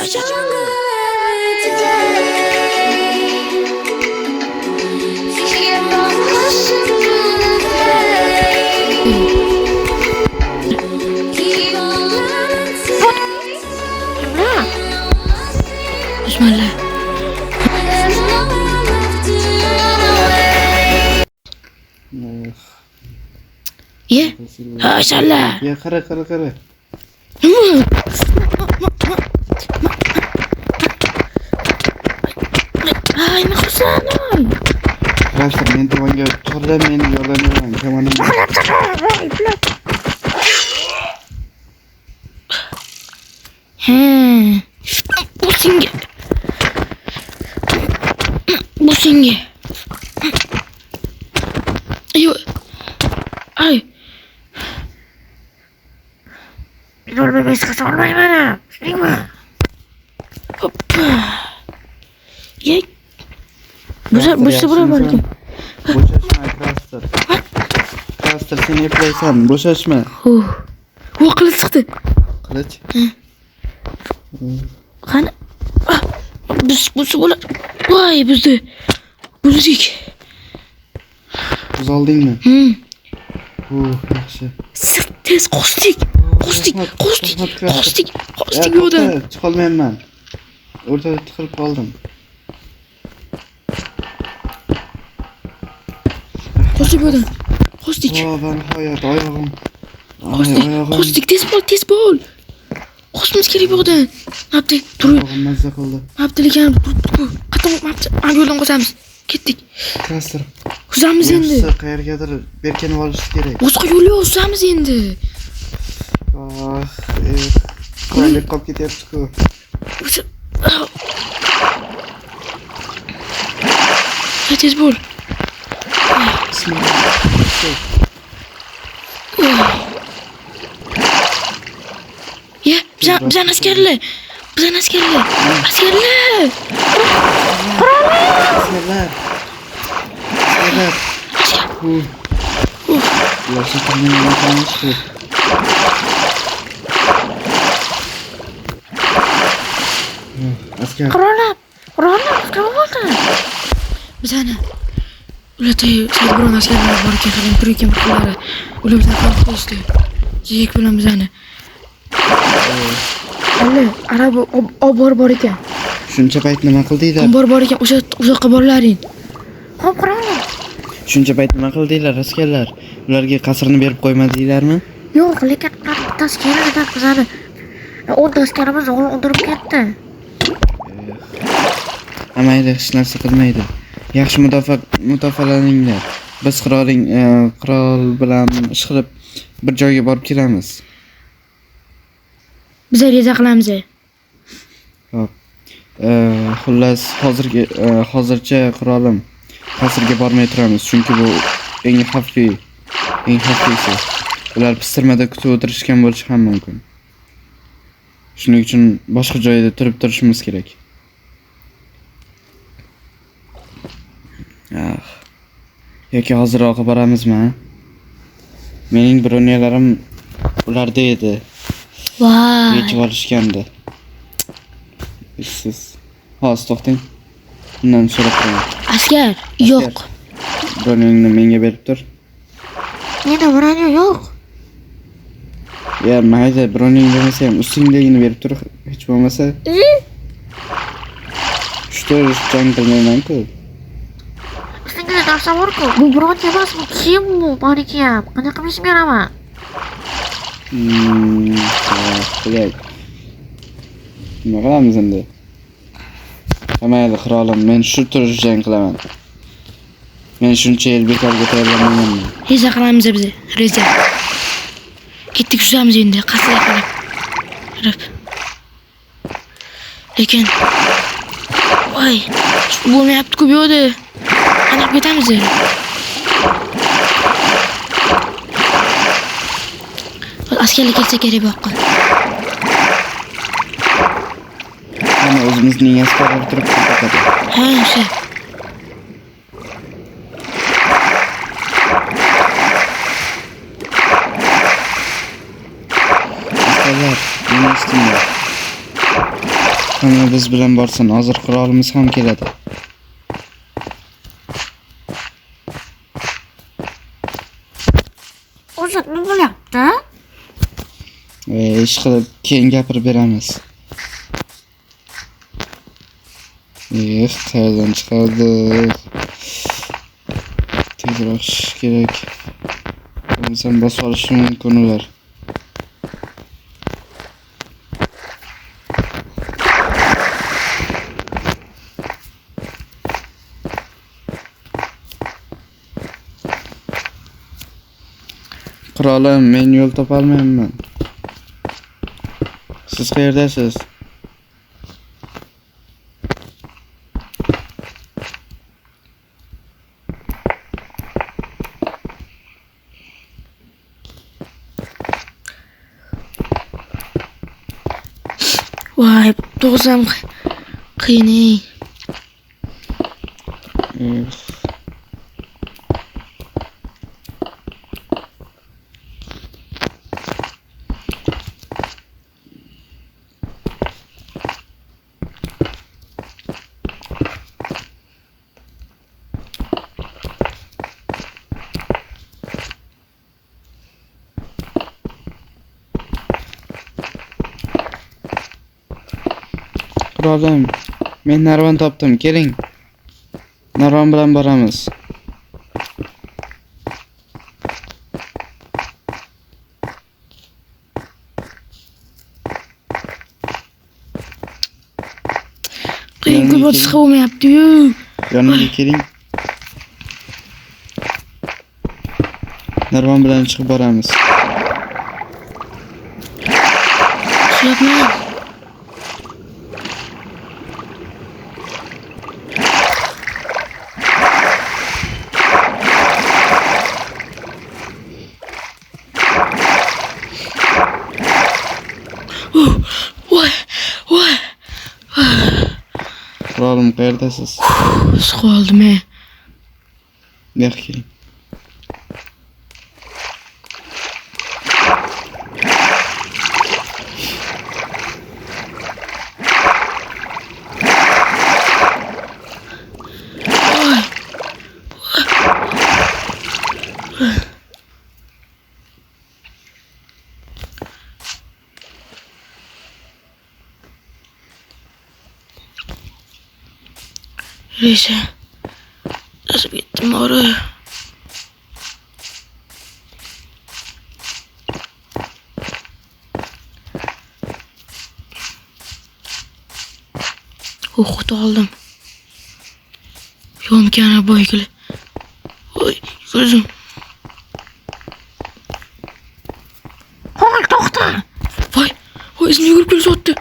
Bismillah. Ya, maşallah. Ya qara. Ay, nima qilsan? Rashid, men tovonga turdim, meni yordam beraman. Kamonim. Bu senga. Ay. Yol bebesi sormayman. Nima? Hoppa. Ye. Bu bura balkim. Bo'shashma, Rashid, sen eplaysan, bo'shashma. O qilich chiqdi. Qilich. Qani? Biz bo'lar. Voy, bizni. Buzdik. Buz oldingmi? Yaxshi. Tez qo'sdik yo'da. Chiqolmayman. O'rtada tiqilib qoldim. Qo'sdik. Va nihoyat oyog'im. Qo'sdik, tez bo'l. Qo'simiz kerak bu yerdan. Mabdi, tur. Oyog'im mazza qildi. Mabdilikani qattiq yo'ldan qo'zamiz. Ketdik. Kasr. Uzamiz endi. Qayergadir berkinib olish kerak. Boshqa yo'l yo'q, uzamiz endi. Qolib qolib ketyapti-ku. Tez bo'l. Ya, bizan askarlar. Askarlar. Yaxshi turmayapti. Askar. Qurolab, quroldi. Bizani ulatay, saybiron askarlar bor ekan, halim tur ekan bular. Ular bilan qolib qo'yishdi. Jiyek bilan bizani. Hali araba bor ekan. Shuncha payt nima qildinglar? Bor ekan, o'sha uzoqqa borlaring. Xo'p, qurollar. Shuncha payt nima qildinglar askarlar? Ularga qasrni berib qo'ymadinglarmi? Yo'q, lekin bittasi keladi bizani. 10 askarimiz o'ldirib ketdi. Mayli, hech narsa qilmaydi. Yaxshi mudofaalaninglar. Biz qirol bilan ish qilib bir joyga borib kelamiz. Biz reza qilamiz. Xo'p. Xullas, hozircha qirolim qasrga bormay turamiz, chunki bu eng xavflisi. Ular pistirmada kutib o'tirishgan bo'lishi ham mumkin. Shuning uchun boshqa joyda turishimiz kerak. Yoki hozirroq boramizmi? Mening broniyalarim ularda edi. Voy. Yechib olishgandi. Siz hozir to'xtang. Undan so'rab qo'yaman. Askar, yo'q. Broningni menga berib tur. Menda broniya yo'q. Ya, mayda, broning bo'lmasa ham ustingdagini berib tur, hech bo'lmasa. Shular jang qilmayman-ku. Ustingda narsa bor-ku. Bu broniya emas, bu kiyim bu, bariki ham. Qanaqa qilib beraman? Kerak. Nima qilamiz endi? Mayli, qirolim, men shu turish jang qilaman. Men shuncha yil bekorga tayyorlanmaganman. Reza qilamiz biz, reza. Ketdik, tushamiz endi, qasrga qarab. Lekin voy, bo'lmayapti-ku bu yerda. Qanaqa ketamiz? Askarlar kelsa kerak bu yoqqa. Ana o'zimizning askarlar turibdi. Ha, o'sha. Askarlar, nima istinglar? Hamma biz bilan borsin. Hozir qurolimiz ham keladi. O'zi nima bo'lyapti? Ish qilib keyin gapirib beramiz. Qayerdan chiqadi? Tezroq chiqish kerak. Bo'lmasam bosib olishi mumkin ular. Qirolim, men yo'l topolmayapman. Siz qayerdasiz? Voy, to'g'risam qiyin. Qirolim, men narvon topdim. Keling. Narvon bilan boramiz. Qiyin bo'lsa chiqolmayapti-yu. Yonimga keling. Narvon bilan chiqib boramiz. Tushunmayman. Voy. Qirolim, qayerdasiz? Siqoldim. Bu yoqqa keling. Neyse. Nasıl gittim oraya? Kutu aldım. Yolum kenara boykulu. Oy gözüm. Hayır doktor. Vay. O izini yürüp gülüş attı.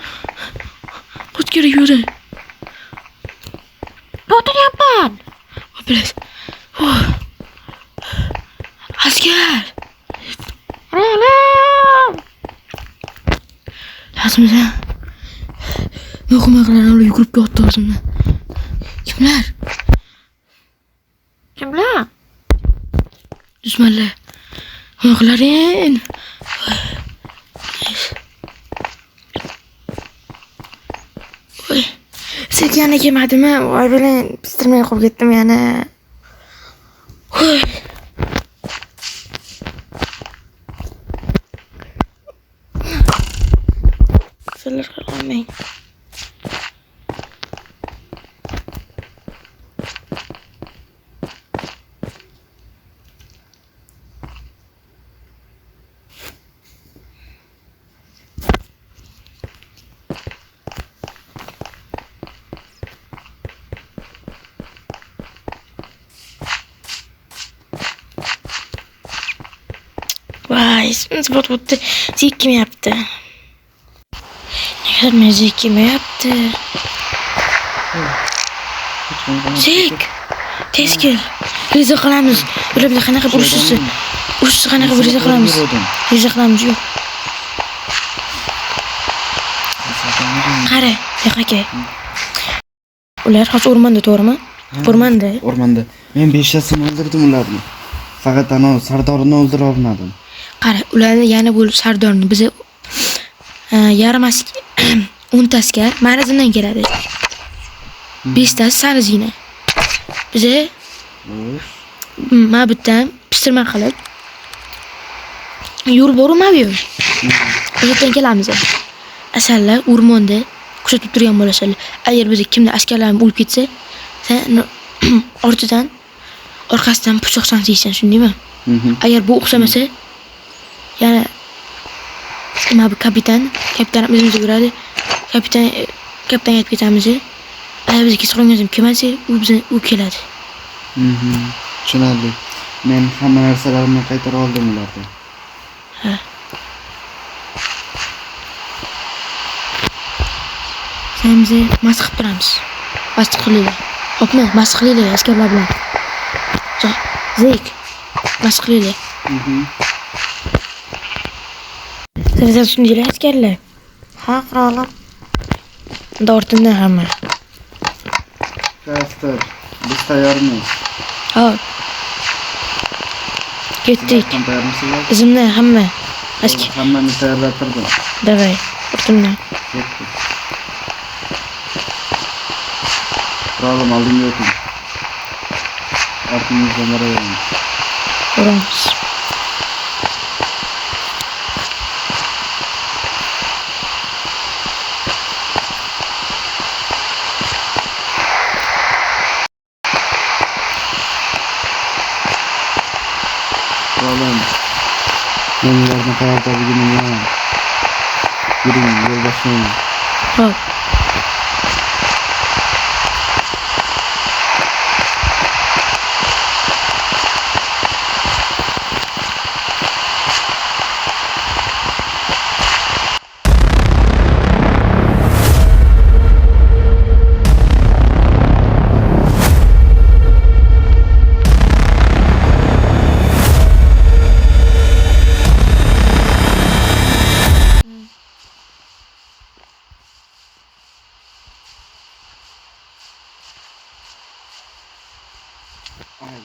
Kaç kere yürü. Doktor yapın. Biraz. Asker. Lazım sen. Yokum kadar öyle yürüp yattı ağzımda. Kimler? Kimler? Düşmanlar. Ayakların. Oy. Sen yana kelmadimi? Voy bilan pistirmay qolib ketdim yana. Oy. Sizlar qilmang. Vay, spot zik kim yaptı? Ne kadar müzik kim yaptı? Zik! Tez gel. Riza qilamiz. Ular bilan qanaqa urishsa, qanaqa riza qilamiz. Riza qilamiz yo'q. Qara, yo'q. Ular hozir o'rmonda, to'g'rimi? O'rmonda. O'rmonda. Men 5 tasini o'ldirdim ularni. Faqat Sardorini o'ldira olmadim. Qara, ularni yana bo'lib Sardorni biza yarim 10 askar Marazimdan keladi. 5 tasi Sarizgina. Biza mabitdan pistirma qilib yurib bormabiyo. O'shadan kelamiz. Asallar o'rmonda kuzatib turgan bo'lishadi. Agar biz kimdir askarlarni o'lib ketsa, sen orqasidan pichoqsan deysan, shundaymi? Agar bu o'xshamasa, yana nima bu kapitan o'zimizga yuradi. Kapitan aytib ketamiz. Agar bizga so'rangizim kelmasa, u keladi. Tushunarli. Men hamma narsalarimni qaytarib oldim ulardan. Ha. Sen bize mast qilib turamiz. Mast qilinglar. Hopmi, mast qilinglar askarlar bilan. Zek. Mast qilinglar. Sizlar shunday askarlar. Ha, qirolim. Dortimdan hamma. Kaster, biz tayyormiz. Hop. Ketdik. Tayyormisizlar? Izimdan hamma. Askar. Hammani tayyorlatirdim. Davay. Ortimdan. Ketdik. Kralim oldinga o'ting. Ortingizdan boraveramiz. Boramiz. Kralim. Men ularni qayerdaligini bilaman. Yuring, yo'l boshlayman. Hop. Ay.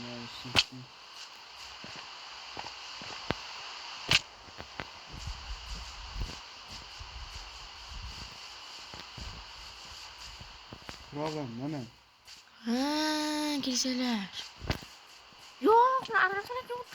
Neyse. Kralim, mana. Ha, kelsalar. Yo'q, arqasini yo'q.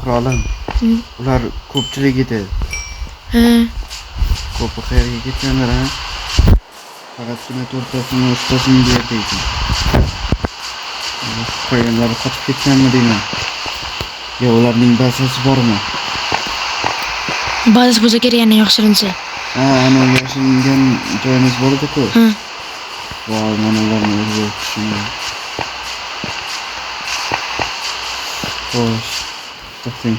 Kralim. Ular ko'pchilik edi. Ha. Ko'pi qayerga ketganlar, ha? Faqatgina to'rttasini, uchtasini berdi ekan. Qo'yganlar qochib ketganmi deyman. Yo, ularning bazasi bormi? Bazasi bo'lsa kerak yana yaxshirincha. Ha, ana yashiringan joyimiz bor edi-ku. Ha. Voy, mana ularni o'zi tushundim. Xo'sh. To'xting.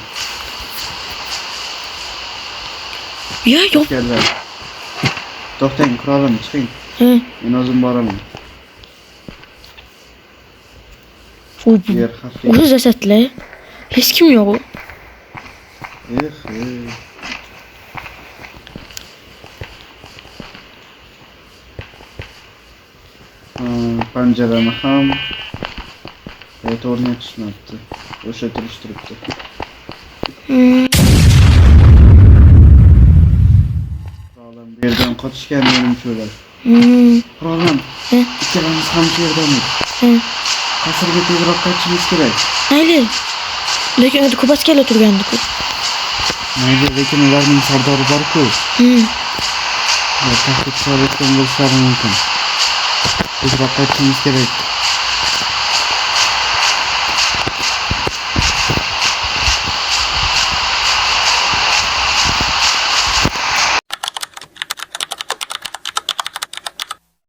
Yo, yo'q. Kellar. To'xtang, kralim, chiqing. Ha. Men o'zim boraman. Yer xavfli. O'zi jasatlar. Hech kim yo'q. Panjarani ham o'rnatishmabdi. O'sha turishtiribdi. Kralim, bu yerdan qochishgan menimcha ular. Qirollar, He. ikkalamiz ham shu yerdamiz. He. Qasrga tezroq qaytishimiz kerak. Mayli. Lekin o'zi ko'p askarlar turgandi-ku. Mayli, lekin ularning sardori bor-ku. Tahdid qilayotgan bo'lishlari mumkin. Tezroq qaytishimiz kerak.